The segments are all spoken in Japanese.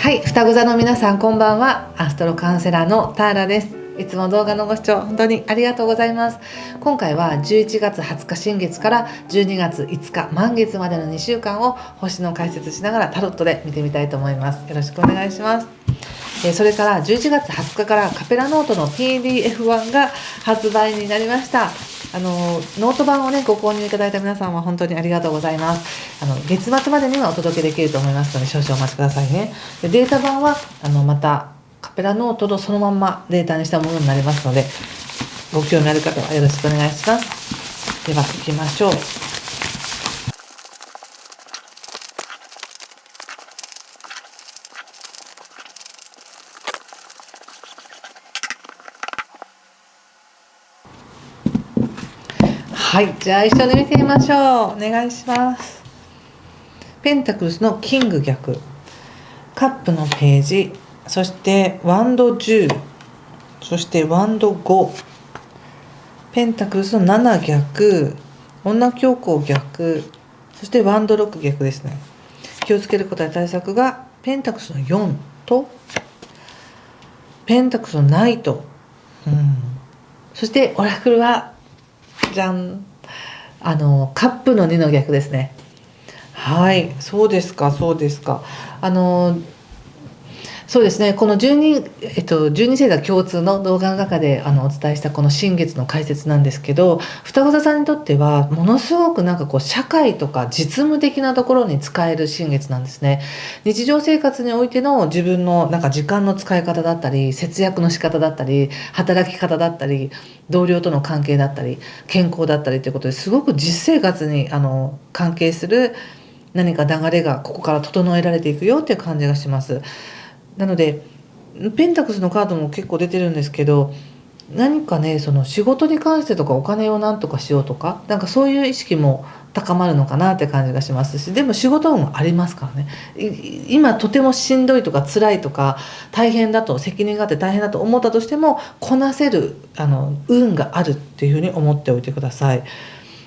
はい、双子座の皆さんこんばんは。アストロカウンセラーのターラです。いつも動画のご視聴本当にありがとうございます。今回は11月20日新月から12月5日満月までの2週間を星の解説しながらタロットで見てみたいと思います。よろしくお願いします。それから11月20日からカペラノートの PDF1 が発売になりました。ノート版をねご購入いただいた皆さんは本当にありがとうございます。月末までにはお届けできると思いますので少々お待ちくださいね。でデータ版はまたカペラノートのそのまんまデータにしたものになりますので、ご興味ある方はよろしくお願いします。では行きましょう。はい、じゃあ一緒に見てみましょう。お願いします。ペンタクルスのキング逆、カップのページ、そしてワンド10、そしてワンド5、ペンタクルスの7逆、女教皇逆、そしてワンド6逆ですね。気をつけることや対策がペンタクルスの4とペンタクルスのナイト、そしてオラクルはじゃん、カップの2の逆ですね。はい、そうですか。そうですね、この12星座共通の動画の中でお伝えしたこの新月の解説なんですけど、双子座さんにとってはものすごく社会とか実務的なところに使える新月なんですね。日常生活においての自分の時間の使い方だったり、節約の仕方だったり、働き方だったり、同僚との関係だったり、健康だったりということですごく実生活に関係する何か流れがここから整えられていくよっていう感じがします。なのでペンタクスのカードも結構出てるんですけど、何かねその仕事に関してとかお金を何とかしようとかそういう意識も高まるのかなって感じがしますし、でも仕事運もありますからね。今とてもしんどいとか辛いとか大変だと、責任があって大変だと思ったとしてもこなせる運があるっていうふうに思っておいてください。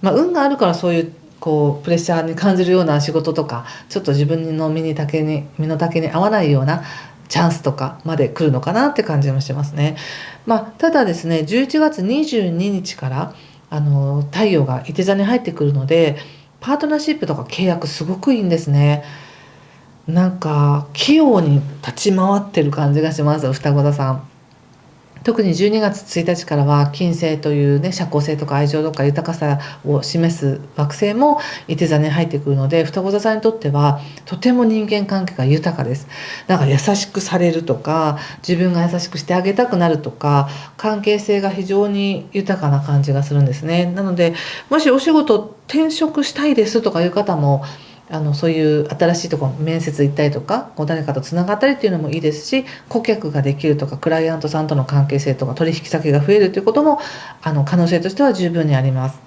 運があるからそういうプレッシャーに感じるような仕事とか、ちょっと自分の身の丈に合わないようなチャンスとかまで来るのかなって感じもしてますね。ただですね、11月22日から太陽がいて座に入ってくるので、パートナーシップとか契約すごくいいんですね。器用に立ち回ってる感じがします、双子座さん。特に12月1日からは金星というね、社交性とか愛情とか豊かさを示す惑星もいて座に入ってくるので、双子座さんにとってはとても人間関係が豊かです。優しくされるとか、自分が優しくしてあげたくなるとか、関係性が非常に豊かな感じがするんですね。なのでもしお仕事転職したいですとかいう方も、そういう新しいところ面接行ったりとか誰かとつながったりっていうのもいいですし、顧客ができるとかクライアントさんとの関係性とか取引先が増えるということも可能性としては十分にあります。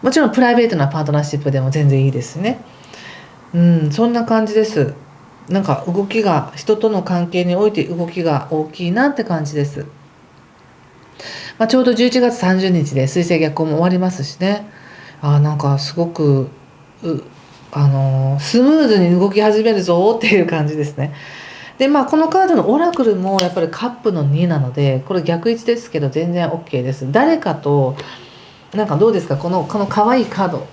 もちろんプライベートなパートナーシップでも全然いいですね。そんな感じです。動きが、人との関係において動きが大きいなって感じです。ちょうど11月30日で水星逆行も終わりますしね。すごくスムーズに動き始めるぞっていう感じですね。でこのカードのオラクルもやっぱりカップの2なので、これ逆位置ですけど全然 OK です。誰かとどうですか、この可愛いカード、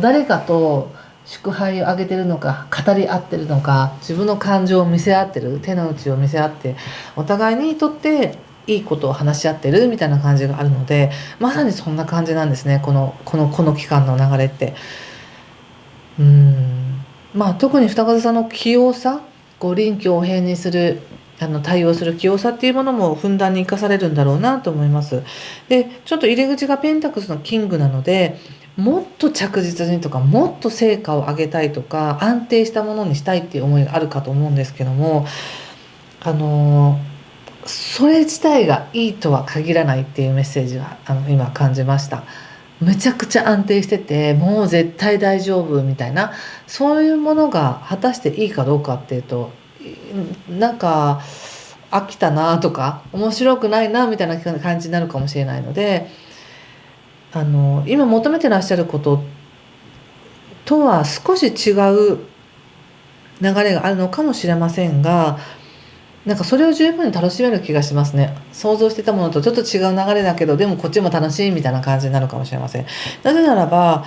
誰かと祝杯をあげてるのか、語り合ってるのか、自分の感情を見せ合ってる、手の内を見せ合って、お互いにとっていいことを話し合ってるみたいな感じがあるので、まさにそんな感じなんですね、この期間の流れって。特に双子座さんの器用さ、臨機応変にする対応する器用さっていうものもふんだんに生かされるんだろうなと思います。でちょっと入り口がペンタクスのキングなので、もっと着実にとかもっと成果を上げたいとか安定したものにしたいっていう思いがあるかと思うんですけども、それ自体がいいとは限らないっていうメッセージは今感じました。めちゃくちゃ安定しててもう絶対大丈夫みたいな、そういうものが果たしていいかどうかっていうと、飽きたなとか面白くないなみたいな感じになるかもしれないので、今求めてらっしゃることとは少し違う流れがあるのかもしれませんが、なんかそれを十分に楽しめる気がしますね。想像してたものとちょっと違う流れだけど、でもこっちも楽しいみたいな感じになるかもしれません。なぜならば、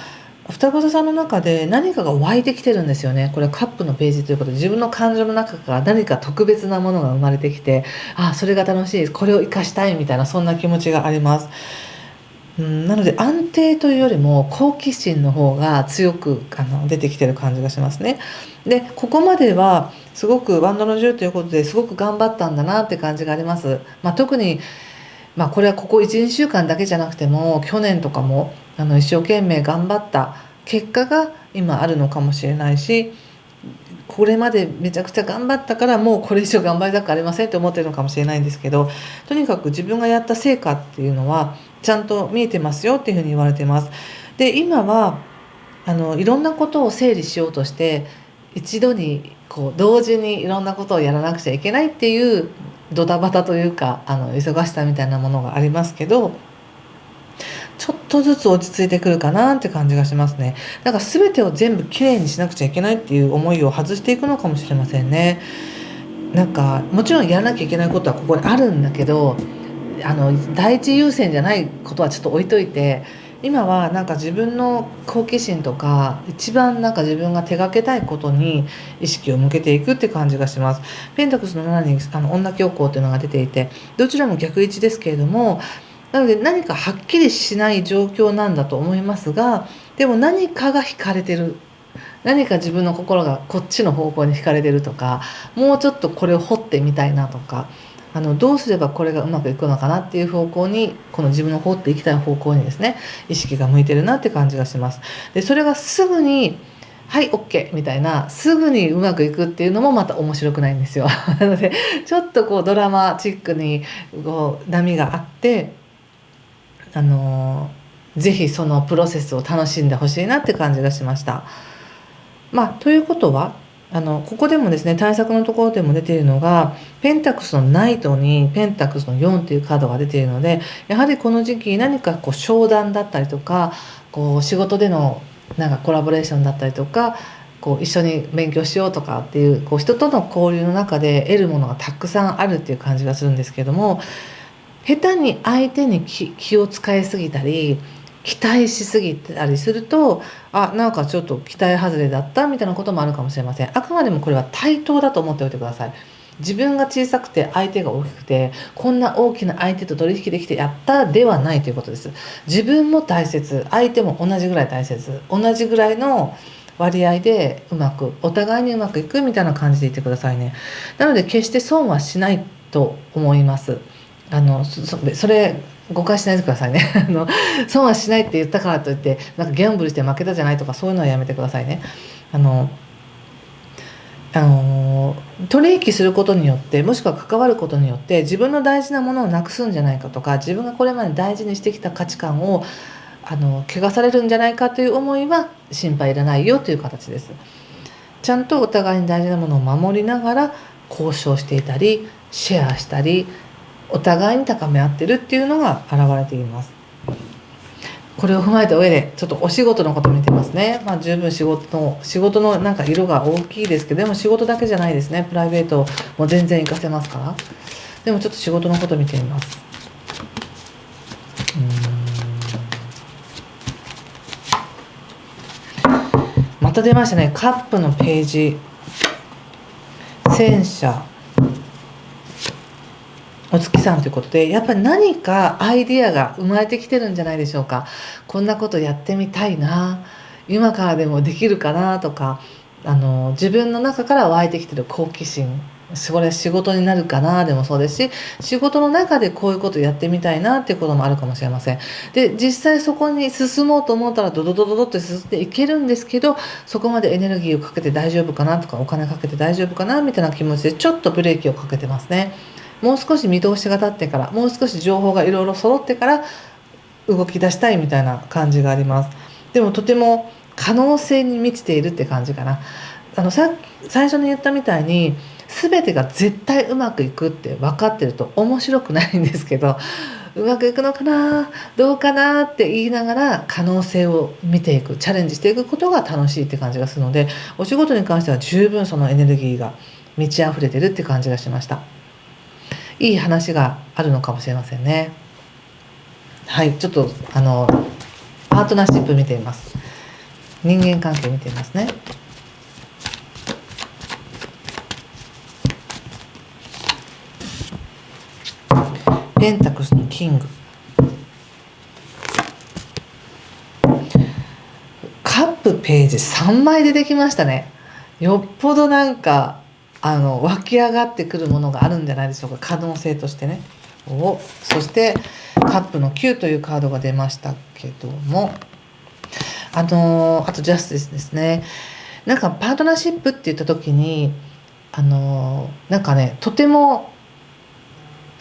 双子座さんの中で何かが湧いてきてるんですよね。これカップのページということで、自分の感情の中から何か特別なものが生まれてきて、あ、それが楽しい、これを生かしたいみたいな、そんな気持ちがあります。なので安定というよりも好奇心の方が強く出てきてる感じがしますね。でここまではすごくワンドの10ということですごく頑張ったんだなって感じがあります。特に、これはここ 1,2 週間だけじゃなくても去年とかも一生懸命頑張った結果が今あるのかもしれないし、これまでめちゃくちゃ頑張ったからもうこれ以上頑張りたくありませんって思ってるのかもしれないんですけど、とにかく自分がやった成果っていうのはちゃんと見えてますよっていうふうに言われてます。で今はいろんなことを整理しようとして一度に同時にいろんなことをやらなくちゃいけないっていうドタバタというか忙しさみたいなものがありますけど、ちょっとずつ落ち着いてくるかなって感じがしますね。だから全てを全部きれいにしなくちゃいけないっていう思いを外していくのかもしれませんね。なんかもちろんやらなきゃいけないことはここにあるんだけど、第一優先じゃないことはちょっと置いといて、今はなんか自分の好奇心とか一番なんか自分が手がけたいことに意識を向けていくって感じがします。ペンタクスの7に女教皇っていうのが出ていて、どちらも逆位置ですけれども、なので何かはっきりしない状況なんだと思いますが、でも何かが惹かれてる、何か自分の心がこっちの方向に惹かれてるとか、もうちょっとこれを掘ってみたいなとか、どうすればこれがうまくいくのかなっていう方向に、この自分の掘っていきたい方向にですね、意識が向いてるなって感じがします。でそれがすぐにはい OK みたいな、すぐにうまくいくっていうのもまた面白くないんですよ。なのでちょっとドラマチックに波があって、ぜひそのプロセスを楽しんでほしいなって感じがしました。ということはここでもですね、対策のところでも出ているのがペンタクスのナイトにペンタクスの4というカードが出ているので、やはりこの時期何か商談だったりとか仕事でのなんかコラボレーションだったりとか一緒に勉強しようとかっていう人との交流の中で得るものがたくさんあるっていう感じがするんですけども、下手に相手に気を使いすぎたり期待しすぎたりすると、なんかちょっと期待外れだったみたいなこともあるかもしれません。あくまでもこれは対等だと思っておいてください。自分が小さくて相手が大きくて、こんな大きな相手と取引できてやったではないということです。自分も大切、相手も同じぐらい大切、同じぐらいの割合でお互いにうまくいくみたいな感じでいてくださいね。なので決して損はしないと思います。それ誤解しないでくださいね。損はしないって言ったからといってなんかギャンブルして負けたじゃないとか、そういうのはやめてくださいね。取引することによって、もしくは関わることによって自分の大事なものをなくすんじゃないかとか、自分がこれまで大事にしてきた価値観を汚されるんじゃないかという思いは心配いらないよという形です。ちゃんとお互いに大事なものを守りながら交渉していたりシェアしたり、お互いに高め合ってるっていうのが現れています。これを踏まえた上でちょっとお仕事のこと見てますね。十分仕事のなんか色が大きいですけど、でも仕事だけじゃないですね。プライベートも全然活かせますから。でもちょっと仕事のこと見てみます。また出ましたね。カップのページ、戦車、お月さんということで、やっぱり何かアイディアが生まれてきてるんじゃないでしょうか。こんなことやってみたいな、今からでもできるかなとか、自分の中から湧いてきてる好奇心、これ仕事になるかなでもそうですし、仕事の中でこういうことやってみたいなっていうこともあるかもしれません。で実際そこに進もうと思ったらドドドドドって進んでいけるんですけど、そこまでエネルギーをかけて大丈夫かなとか、お金かけて大丈夫かなみたいな気持ちでちょっとブレーキをかけてますね。もう少し見通しが立ってから、もう少し情報がいろいろ揃ってから動き出したいみたいな感じがあります。でもとても可能性に満ちているって感じかな。最初に言ったみたいに全てが絶対うまくいくって分かってると面白くないんですけど、うまくいくのかな、どうかなって言いながら可能性を見ていく、チャレンジしていくことが楽しいって感じがするので、お仕事に関しては十分そのエネルギーが満ち溢れてるって感じがしました。いい話があるのかもしれませんね。はい、ちょっとパートナーシップ見ています。人間関係見ていますね。ペンタクスのキング、カップページ3枚出てきましたね。よっぽどなんか湧き上がってくるものがあるんじゃないでしょうか、可能性としてね。そしてカップの9というカードが出ましたけども、あとジャスティスですね。なんかパートナーシップって言った時になんかね、とても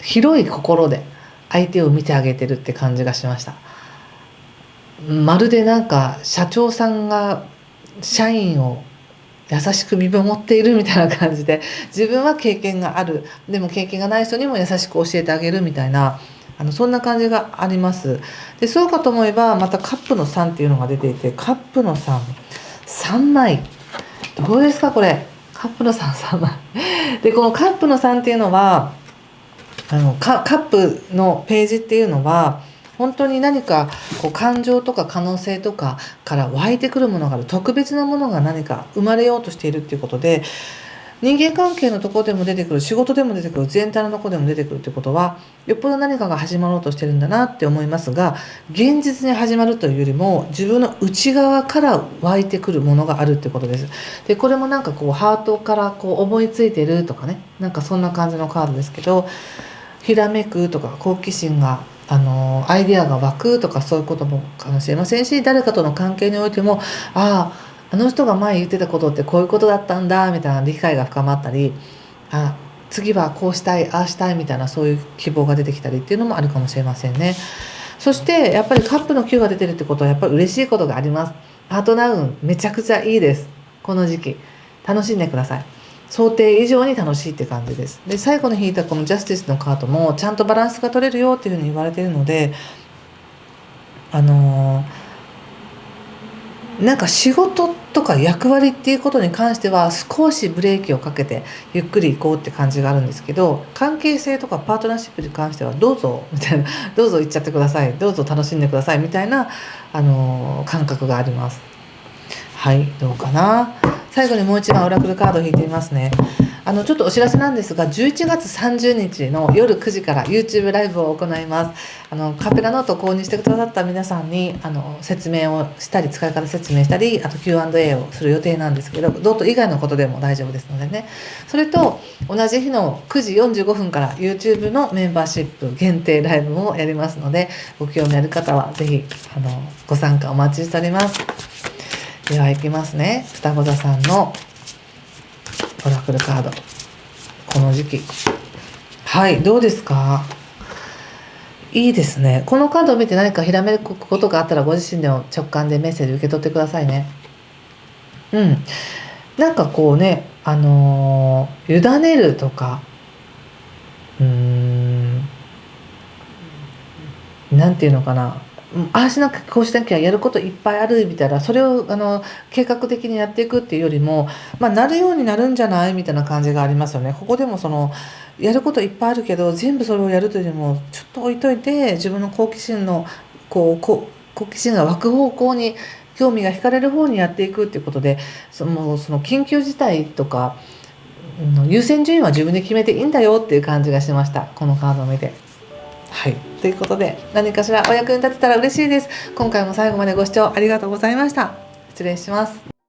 広い心で相手を見てあげてるって感じがしました。まるでなんか社長さんが社員を優しく見守っているみたいな感じで、自分は経験がある、でも経験がない人にも優しく教えてあげるみたいな、そんな感じがあります。でそうかと思えばまたカップの3っていうのが出ていて、カップの3枚どうですかこれ。カップの3枚で、このカップの3っていうのはカップのページっていうのは本当に何かこう感情とか可能性とかから湧いてくるものがある、特別なものが何か生まれようとしているっていうことで、人間関係のところでも出てくる、仕事でも出てくる、全体のところでも出てくるっていうことは、よっぽど何かが始まろうとしてるんだなって思いますが、現実に始まるというよりも自分の内側から湧いてくるものがあるってことです。でこれもなんかこうハートからこう思いついてるとかね、なんかそんな感じのカードですけど、ひらめくとか好奇心がアイデアが湧くとか、そういうこともかもしれませんし、誰かとの関係においても、あの人が前言ってたことってこういうことだったんだみたいな理解が深まったり、次はこうしたい、ああしたいみたいな、そういう希望が出てきたりっていうのもあるかもしれませんね。そしてやっぱりカップの9が出てるってことはやっぱり嬉しいことがあります。パートナー運めちゃくちゃいいです。この時期楽しんでください。想定以上に楽しいって感じです。で最後に引いたこのジャスティスのカードもちゃんとバランスが取れるよっていうふうに言われているので、なんか仕事とか役割っていうことに関しては少しブレーキをかけてゆっくり行こうって感じがあるんですけど、関係性とかパートナーシップに関してはどうぞみたいな、どうぞ行っちゃってください、どうぞ楽しんでくださいみたいな感覚があります。はい、どうかな。最後にもう一枚オラクルカードを引いてみますね。ちょっとお知らせなんですが、11月30日の夜9時から YouTube ライブを行います。カペラノートを購入してくださった皆さんに説明をしたり、使い方説明したり、あと Q&A をする予定なんですけど、ノート以外のことでも大丈夫ですのでね。それと同じ日の9時45分から YouTube のメンバーシップ限定ライブもやりますので、ご興味ある方はぜひご参加お待ちしております。では行きますね。双子座さんのオラクルカード、この時期、はい、どうですか。いいですね。このカードを見て何かひらめくことがあったら、ご自身でも直感でメッセージ受け取ってくださいね。なんかこうね、委ねるとか、なんていうのかな、ああしなきゃこうしなきゃ、やることいっぱいあるみたいな、それを計画的にやっていくっていうよりも、なるようになるんじゃないみたいな感じがありますよね。ここでもやることいっぱいあるけど全部それをやるというよりも、ちょっと置いといて、自分の好奇心の好奇心が湧く方向に、興味が惹かれる方にやっていくっていうことで、その緊急事態とか優先順位は自分で決めていいんだよっていう感じがしました、このカードを見て。はい、ということで何かしらお役に立てたら嬉しいです。今回も最後までご視聴ありがとうございました。失礼します。